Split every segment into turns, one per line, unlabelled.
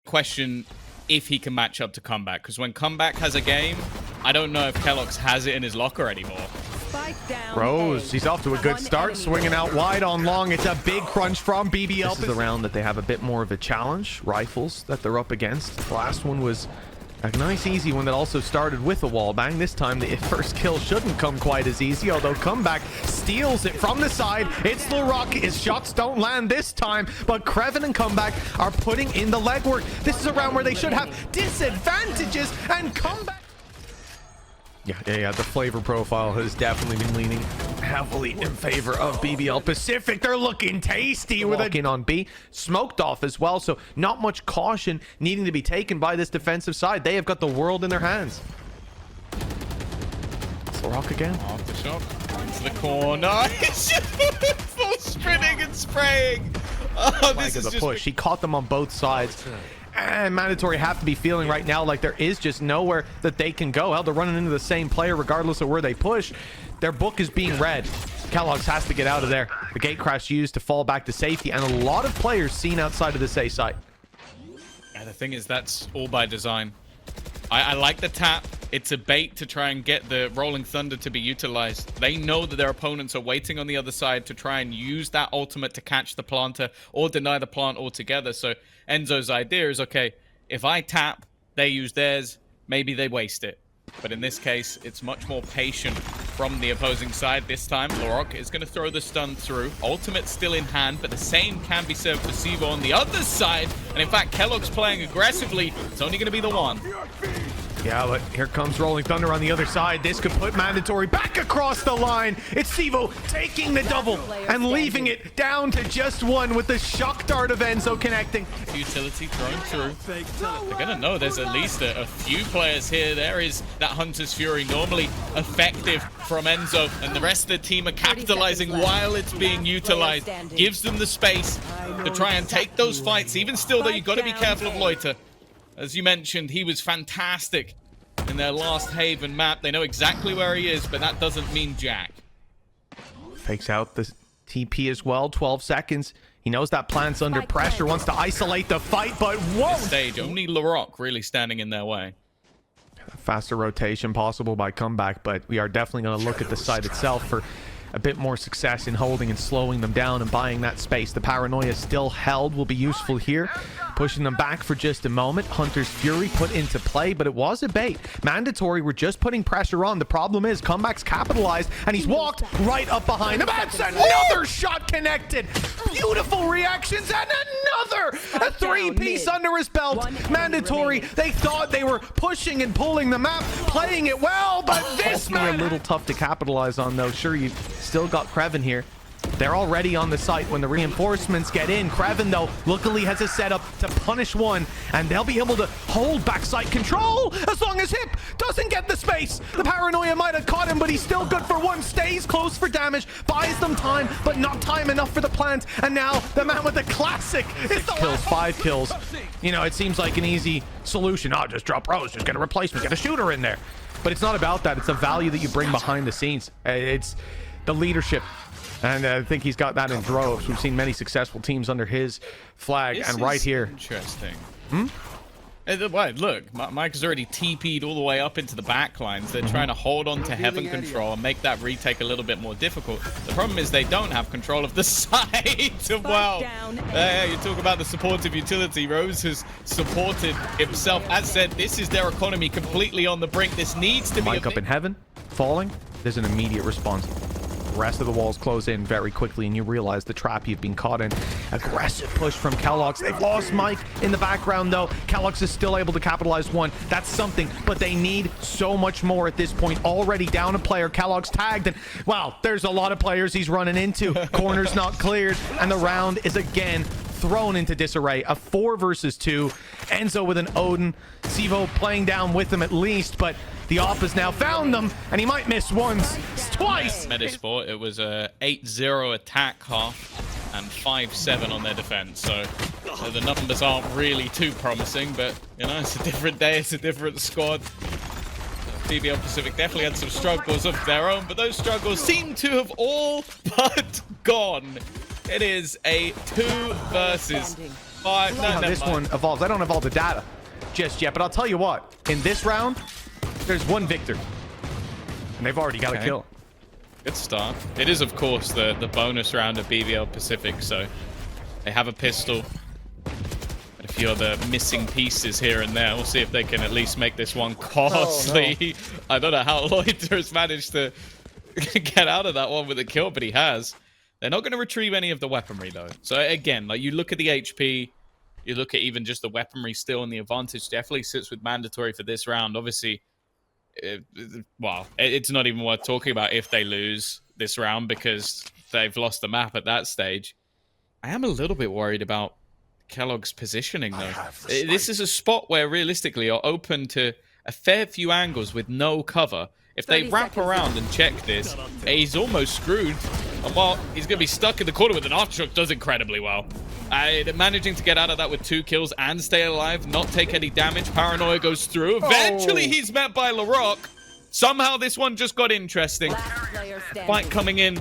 question if he can match up to Comeback, because when Comeback has a game, I don't know if keloqz has it in his locker anymore.
Rose, he's off to a good start, swinging out wide on long. It's a big crunch from BBL. This is the round that they have a bit more of a challenge. Rifles that they're up against. The last one was a nice easy one that also started with a wall bang. This time the first kill shouldn't come quite as easy, although Comeback steals it from the side. It's Lerock. His shots don't land this time, but Crewen and Comeback are putting in the legwork. This is a round where they should have disadvantages, and Comeback... Yeah, the flavor profile has definitely been leaning heavily in favor of BBL PCIFIC. They're looking tasty with a in on B. Smoked off as well, so not much caution needing to be taken by this defensive side. They have got the world in their hands. Rock again.
Off the shot. Into the corner. It's just full sprinting and spraying. Oh, this is
a push. He caught them on both sides. And Mandatory have to be feeling right now like there is just nowhere that they can go. Hell, they're running into the same player regardless of where they push. Their book is being read. keloqz has to get out of there. The gate crash used to fall back to safety, and a lot of players seen outside of this A site.
Yeah, the thing is, that's all by design. I like the tap. It's a bait to try and get the Rolling Thunder to be utilized. They know that their opponents are waiting on the other side to try and use that ultimate to catch the planter or deny the plant altogether. So Enzo's idea is, okay, if I tap, they use theirs, maybe they waste it. But in this case, it's much more patient from the opposing side. This time, Lerock is going to throw the stun through. Ultimate still in hand, but the same can be said for CyvOph on the other side. And in fact, keloqz playing aggressively. It's only going to be the one.
Yeah, but here comes Rolling Thunder on the other side. This could put Mandatory back across the line. It's CyvOph taking the double and leaving it down to just one with the shock dart of Enzo connecting.
Utility thrown through. They're going to know there's at least a few players here. There is that Hunter's Fury, normally effective from Enzo, and the rest of the team are capitalizing while it's being utilized. Gives them the space to try and take those fights. Even still, though, you've got to be careful of Loita. As you mentioned, he was fantastic in their last Haven map. They know exactly where he is, but that doesn't mean jack.
Fakes out the TP as well. 12 seconds. He knows that plant's under pressure, wants to isolate the fight, but whoa!
This stage, only Lerock really standing in their way.
Faster rotation possible by Comeback, but we are definitely going to look at the site itself for a bit more success in holding and slowing them down and buying that space. The paranoia still held will be useful here. Pushing them back for just a moment. Hunter's Fury put into play, but it was a bait. Mandatory were just putting pressure on. The problem is Comeback's capitalized, and he's walked right up behind him. That's another shot connected. Beautiful reactions, and another! A three-piece under his belt. Mandatory, they thought they were pushing and pulling the map, playing it well, but this man... a little tough to capitalize on, though. Sure, you still got Crewen here. They're already on the site when the reinforcements get in. Crewen, though, luckily has a setup to punish one, and they'll be able to hold backside control as long as Hip doesn't get the space. The paranoia might have caught him, but he's still good for one. Stays close for damage, buys them time, but not time enough for the plant. And now the man with the classic is the kills, 5 kills. You know, it seems like an easy solution. Oh, just drop Rose, just get a replacement, get a shooter in there. But it's not about that. It's the value that you bring behind the scenes. It's the leadership. And I think he's got that in droves. We've seen many successful teams under his flag. And right here.
Interesting. Wait, look, Mike has already TP'd all the way up into the back lines. They're trying to hold on to Heaven control and make that retake a little bit more difficult. The problem is they don't have control of the site. Well, you talk about the supportive utility. Rose has supported himself. As said, this is their economy completely on the brink. This needs to be
Mike up in Heaven, falling. There's an immediate response. The rest of the walls close in very quickly, and you realize the trap you've been caught in. Aggressive push from keloqz. They've lost Mike in the background, though. keloqz is still able to capitalize one. That's something, but they need so much more at this point. Already down a player. keloqz tagged, and wow, there's a lot of players he's running into. Corner's not cleared, and the round is again thrown into disarray. A 4 versus 2. Enzo with an Odin. CyvOph playing down with them at least, but the op has now found them, and he might miss once, twice.
Metasport, it was a 8-0 attack half and 5-7 on their defense. So the numbers aren't really too promising, but you know, it's a different day, it's a different squad. BBL PCIFIC definitely had some struggles of their own, but those struggles seem to have all but gone. It is a 2 versus Oh, no,
How
never
this
mind.
one evolves. I don't have all the data just yet, but I'll tell you what. In this round, there's one victor. And they've already got a kill.
Good start. It is, of course, the bonus round of BBL Pacific, so they have a pistol. And a few other missing pieces here and there. We'll see if they can at least make this one costly. Oh, no. I don't know how Loita has managed to get out of that one with a kill, but he has. They're not going to retrieve any of the weaponry, though. So, again, like, you look at the HP, you look at even just the weaponry still, and the advantage definitely sits with mandatory for this round. Obviously, it's not even worth talking about if they lose this round because they've lost the map at that stage. I am a little bit worried about keloqz positioning, though. This is a spot where, realistically, you're open to a fair few angles with no cover. If they wrap around and check this, he's almost screwed. And while he's going to be stuck in the corner with an artichoke, does incredibly well. Managing to get out of that with 2 kills and stay alive, not take any damage. Paranoia goes through. Eventually, he's met by LaRock. Somehow, this one just got interesting. Fight coming in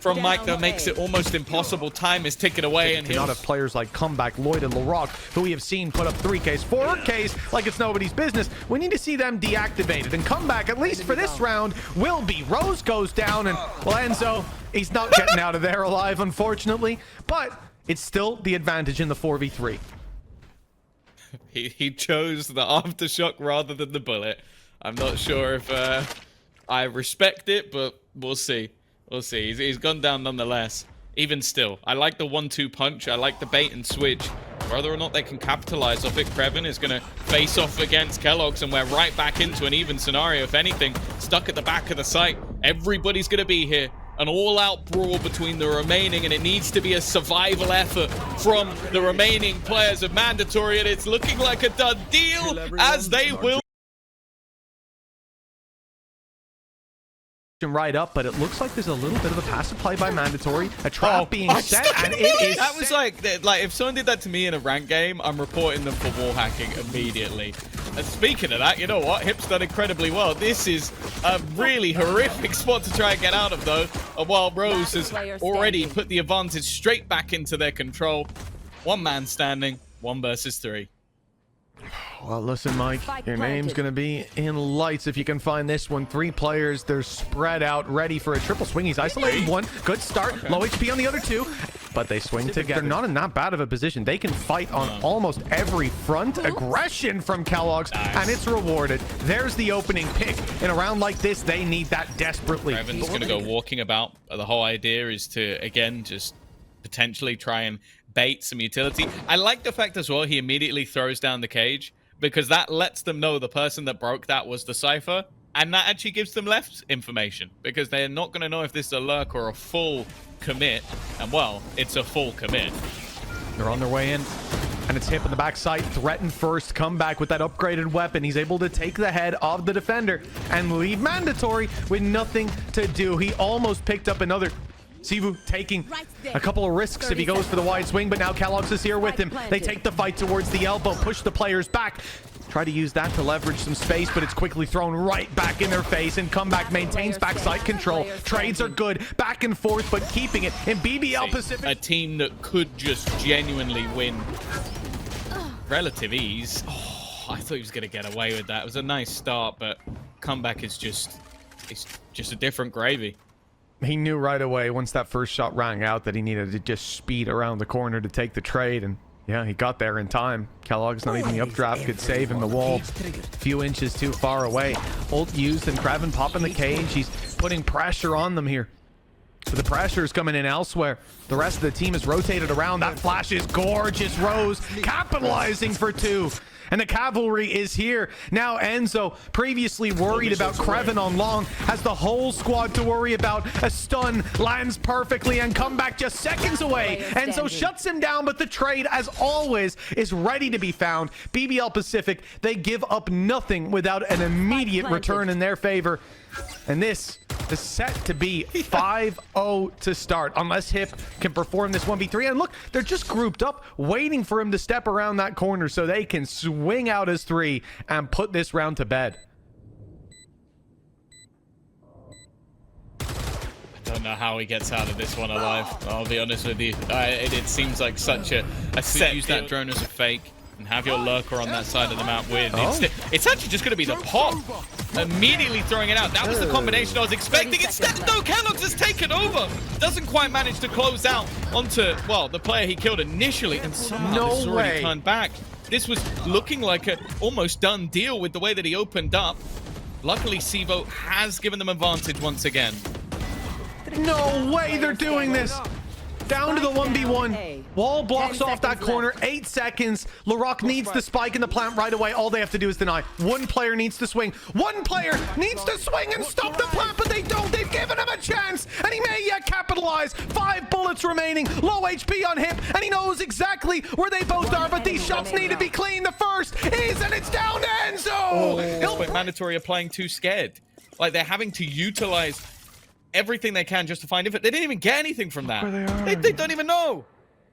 from Mike, though, makes it almost impossible. Time is ticking away. And
not have players like Comeback, Loita, and LaRock, who we have seen put up 3Ks, 4Ks, like it's nobody's business. We need to see them deactivated. And Comeback, at least for this round, will be. Rose goes down, and, well, Enzo, he's not getting out of there alive, unfortunately. But it's still the advantage in the 4v3.
He chose the aftershock rather than the bullet. I'm not sure if I respect it, but we'll see. We'll see. He's gone down nonetheless. Even still, I like the 1-2 punch. I like the bait and switch. Whether or not they can capitalize off it, Crewen is going to face off against keloqz, and we're right back into an even scenario. If anything, stuck at the back of the site. Everybody's going to be here. An all-out brawl between the remaining, and it needs to be a survival effort from the remaining players of mandatory, and it's looking like a done deal as they will.
Right up, but it looks like there's a little bit of a passive play by mandatory. A trap being set, and it is.
That was like if someone did that to me in a ranked game, I'm reporting them for wall hacking immediately. And speaking of that, you know what? Hip's done incredibly well. This is a really horrific spot to try and get out of, though. And while Rose has already put the advantage straight back into their control. 1 man standing, 1 versus 3.
Well, listen, Mike, your name's going to be in lights if you can find this one. 3 players, they're spread out, ready for a triple swing. He's isolated 1. Good start. Okay. Low HP on the other 2. But they swing together. They're not in that bad of a position. They can fight on almost every front. Aggression from keloqz, and it's rewarded. There's the opening pick. In a round like this, they need that desperately.
Crewen's going to go walking about. The whole idea is to, again, just potentially try and bait some utility. I like the fact as well he immediately throws down the cage, because that lets them know the person that broke that was the Cypher, and that actually gives them left information, because they're not going to know if this is a lurk or a full commit. And, well, it's a full commit.
They're on their way in, and it's Hip in the backside. Threatened first, come back with that upgraded weapon. He's able to take the head of the defender and leave mandatory with nothing to do. He almost picked up another. CyvOph taking a couple of risks if he goes for the wide swing, but now keloqz is here with him. They take the fight towards the elbow, push the players back. Try to use that to leverage some space, but it's quickly thrown right back in their face, and Comeback maintains backside control. Trades are good, back and forth, but keeping it in BBL Pacific.
A team that could just genuinely win relative ease. Oh, I thought he was going to get away with that. It was a nice start, but Comeback is just a different gravy.
He knew right away once that first shot rang out that he needed to just speed around the corner to take the trade, and yeah, he got there in time. keloqz, not even the updraft could save him. The wall, a few inches too far away. Ult used, and Crewen popping the cage. He's putting pressure on them here. But the pressure is coming in elsewhere. The rest of the team is rotated around. That flash is gorgeous. Rose capitalizing for 2. And the cavalry is here. Now Enzo, previously worried about Crewen on long, has the whole squad to worry about. A stun lands perfectly, and Comeback just seconds away. Enzo shuts him down, but the trade, as always, is ready to be found. BBL Pacific, they give up nothing without an immediate return in their favor. And this is set to be 5-0 to start, unless Hip can perform this 1v3. And look, they're just grouped up, waiting for him to step around that corner so they can swing out as 3 and put this round to bed.
Don't know how he gets out of this one alive. I'll be honest with you. It seems like such a set. Use that drone as a fake and have your lurker on that side of the map with. It's actually just going to be the pop. Immediately throwing it out. That was the combination I was expecting. Instead, no, keloqz has taken over. Doesn't quite manage to close out onto, well, the player he killed initially. And somehow this has already turned back. This was looking like a almost done deal with the way that he opened up. Luckily, CyvOph has given them advantage once again.
No way they're doing this. Down to the 1v1. Wall blocks off that corner. 8 seconds. Larocque needs the spike in the plant right away. All they have to do is deny. One player needs to swing. One player needs to swing and stop the plant, but they don't. They've given him a chance, and he may yet capitalize. 5 bullets remaining. Low HP on him, and he knows exactly where they both are, but these shots need to be clean. The first is, and it's down to Enzo.
But Mandatory are playing too scared. Like, they're having to utilize everything they can just to find info. They didn't even get anything from that. They don't even know.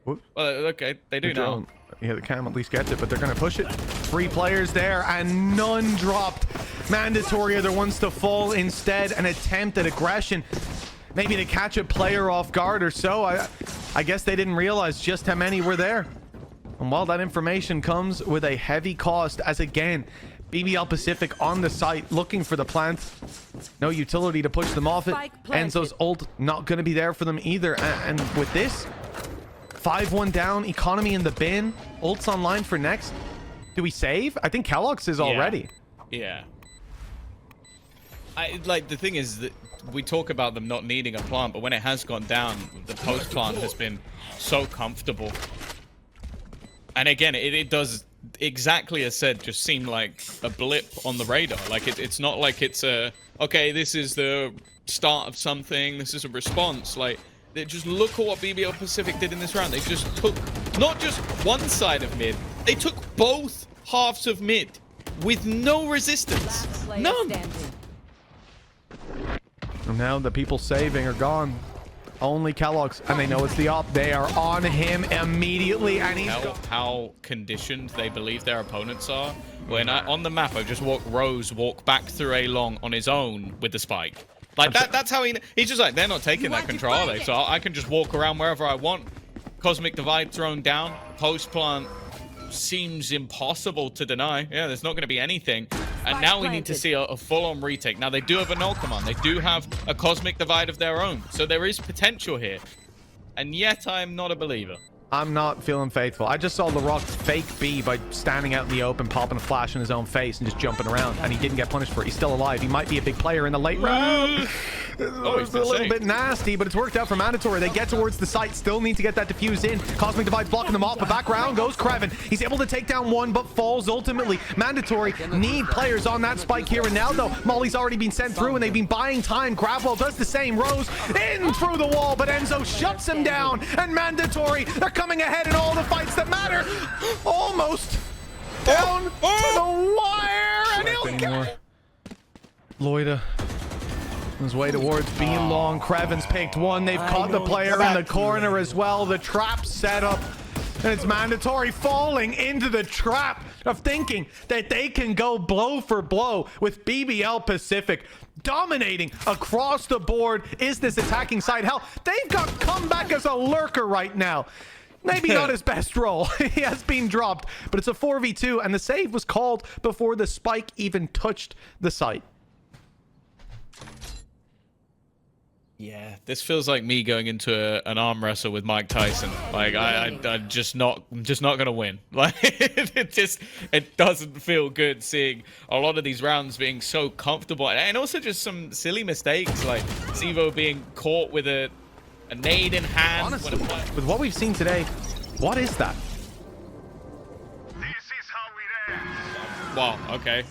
Well, okay, they do know.
Yeah, the cam at least gets it, but they're going to push it. 3 players there, and none dropped. Mandatory are the ones to fall instead. An attempt at aggression, maybe to catch a player off guard or so. I guess they didn't realize just how many were there. And while that information comes with a heavy cost, as again, BBL PCIFIC on the site looking for the plant. No utility to push them off it. Enzo's ult not going to be there for them either. And with this, 5-1 down, economy in the bin. Ult's online for next. Do we save? I think keloqz is already.
Yeah. Like, the thing is that we talk about them not needing a plant, but when it has gone down, the post plant has been so comfortable. And again, it does exactly as said, just seem like a blip on the radar. Like, it's not like it's a, okay, this is the start of something, this is a response. Like, just look at what BBL PCIFIC did in this round. They just took not just one side of mid, they took both halves of mid with no resistance. None.
And now the people saving are gone. Only keloqz, and they know it's the op. They are on him immediately, and he's
how conditioned they believe their opponents are. When on the map, I just walk back through A long on his own with the spike. Like that's how he's just like, they're not taking that control, are they? So I can just walk around wherever I want. Cosmic Divide thrown down. Post plant seems impossible to deny. Yeah, there's not going to be anything. And now we need to see a full-on retake. Now, they do have a null command. They do have a Cosmic Divide of their own. So there is potential here. And yet, I'm not a believer.
I'm not feeling faithful. I just saw Larocque fake B by standing out in the open, popping a flash in his own face and just jumping around. And he didn't get punished for it. He's still alive. He might be a big player in the late round.
Oh,
it's a little bit nasty, but it's worked out for Mandatory. They get towards the site. Still need to get that defuse in. Cosmic Divide's blocking them off, but back round goes Crewen. He's able to take down one, but falls ultimately. Mandatory need players on that spike here and now, though. Molly's already been sent through, and they've been buying time. Gravwell does the same. Rose in through the wall, but Enzo shuts him down. And Mandatory, they're coming ahead in all the fights that matter. Almost down to the wire, and he'll get Loita on his way towards being long. Crewen's picked one. They've caught the player in the corner as well. The trap set up, and it's Mandatory falling into the trap of thinking that they can go blow for blow with BBL PCIFIC dominating across the board. Is this attacking side? Hell, they've got comeback as a lurker right now. Maybe not his best role. He has been dropped, but it's a 4v2, and the save was called before the spike even touched the site.
Yeah, this feels like me going into an arm wrestle with Mike Tyson. Like, I'm just not gonna win. Like, it doesn't feel good seeing a lot of these rounds being so comfortable, and also just some silly mistakes, like CyvOph being caught with a nade in hand.
Honestly, with what we've seen today, what is that?
This is how we end.
Wow, okay.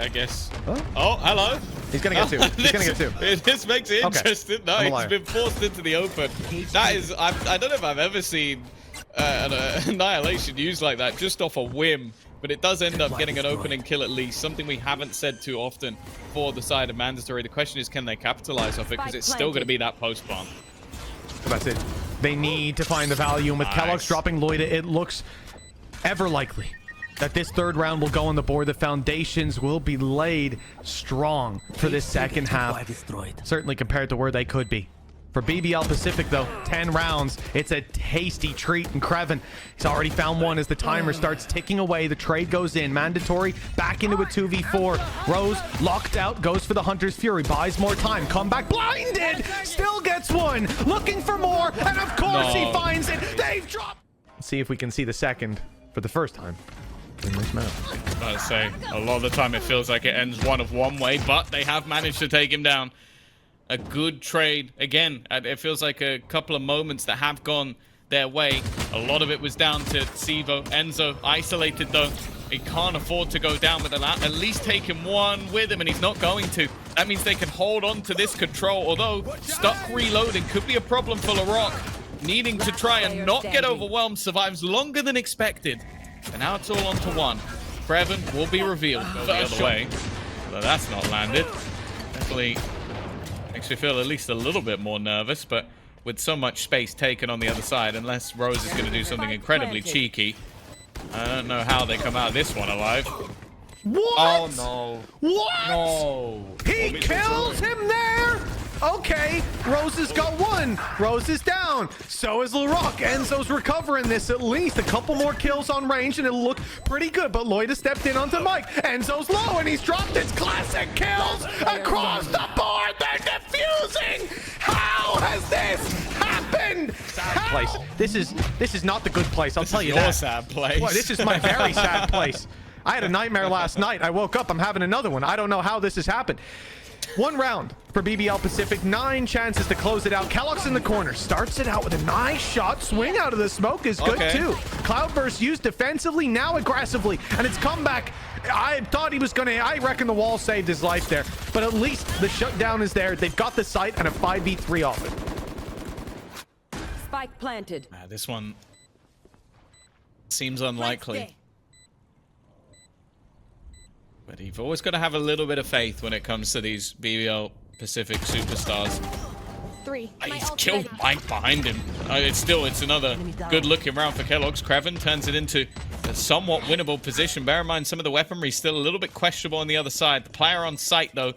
I guess. Oh, hello.
He's gonna get two. He's gonna get two.
This makes it interesting.
Okay.
No, he's been forced into the open. That is, I don't know if I've ever seen an annihilation used like that, just off a whim. But it does end up getting an opening kill at least, something we haven't said too often for the side of Mandatory. The question is, can they capitalize off it? Because it's still going to be that post bomb.
That's it. They need to find the value, and with keloqz dropping Loita, it looks ever likely that this third round will go on the board. The foundations will be laid strong for this second half, certainly compared to where they could be. For BBL PCIFIC, though, 10 rounds. It's a tasty treat. And Crewen, he's already found one as the timer starts ticking away. The trade goes in. Mandatory back into a 2v4. Rose locked out, goes for the Hunter's Fury. Buys more time. Comeback blinded. Still gets one. Looking for more. And of course he finds it. They've dropped. Let's see if we can see the second for the first time in this match.
I was about to say, a lot of the time it feels like it ends one way, but they have managed to take him down. A good trade. Again, it feels like a couple of moments that have gone their way. A lot of it was down to CyvOph. Enzo isolated though. He can't afford to go down with that. At least take him one with him, and he's not going to. That means they can hold on to this control, although stuck reloading could be a problem for LaRock. Needing to try and not get overwhelmed, survives longer than expected. And now it's all on to one. Crewen will be revealed. Go the other way. Although that's not landed. Definitely makes me feel at least a little bit more nervous, but with so much space taken on the other side, unless Rose is going to do something incredibly cheeky, I don't know how they come out of this one alive.
What?
Oh no.
What?
No.
He kills him there? Okay, Rose has got one. Rose is down. So is LaRock. Enzo's recovering this at least. A couple more kills on range and it'll look pretty good. But Loita stepped in onto Mike. Enzo's low and he's dropped his classic kills across the board. They're defusing. How has this happened? Sad place. This is not the good place. I'll tell you that.
Sad place.
Well, this is my very sad place. I had a nightmare last night. I woke up. I'm having another one. I don't know how this has happened. One round for BBL PCIFIC. 9 chances to close it out. keloqz in the corner. Starts it out with a nice shot. Swing out of the smoke is good too. Cloudburst used defensively, now aggressively. And it's come back. I thought he was going to... I reckon the wall saved his life there. But at least the shutdown is there. They've got the site and a 5v3 off it.
Spike planted.
This one seems unlikely. But you've always got to have a little bit of faith when it comes to these BBL PCIFIC superstars. He's killed Mike behind him. It's another good looking round for keloqz. Crewen turns it into a somewhat winnable position. Bear in mind, some of the weaponry is still a little bit questionable on the other side. The player on site, though,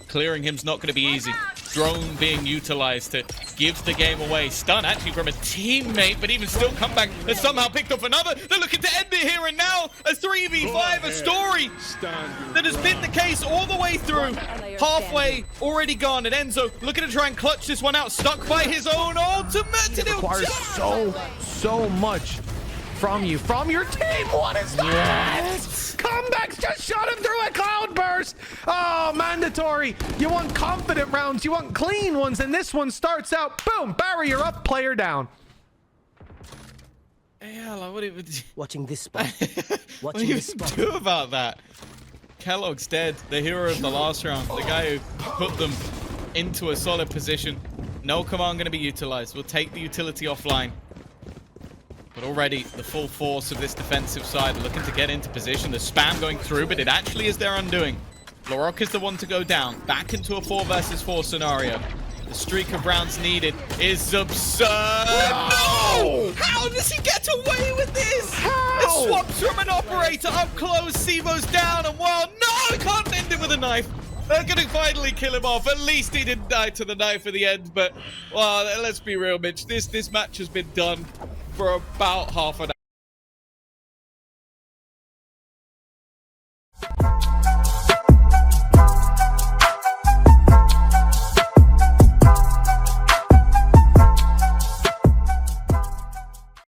clearing him's not going to be easy. Drone being utilized to give the game away. Stun actually from a teammate, but even still comeback has somehow picked up another. They're looking to end it here and now. A 3v5, a story that has been the case all the way through. Halfway already gone, and Enzo looking to try and clutch this one out, stuck by his own ultimate.
It requires so much from you, from your team. What is that? Comebacks just shot him through a cloud burst. Oh, mandatory. You want confident rounds, you want clean ones, and this one starts out, boom, barrier up, player down.
Hell, what even
Watching this spot.
what do you do about that? keloqz dead, the hero of the last round, the guy who put them into a solid position. No command going to be utilized. We'll take the utility offline. But already the full force of this defensive side looking to get into position. The spam going through, but it actually is their undoing. LaRock is the one to go down. Back into a 4 versus 4 scenario. The streak of rounds needed is absurd. No! How does he get away with this? It swaps from an operator up close. CyvOph's down, and well, no, he can't end it with a knife. They're going to finally kill him off. At least he didn't die to the knife at the end. But, well, let's be real, Mitch. This match has been done for about half an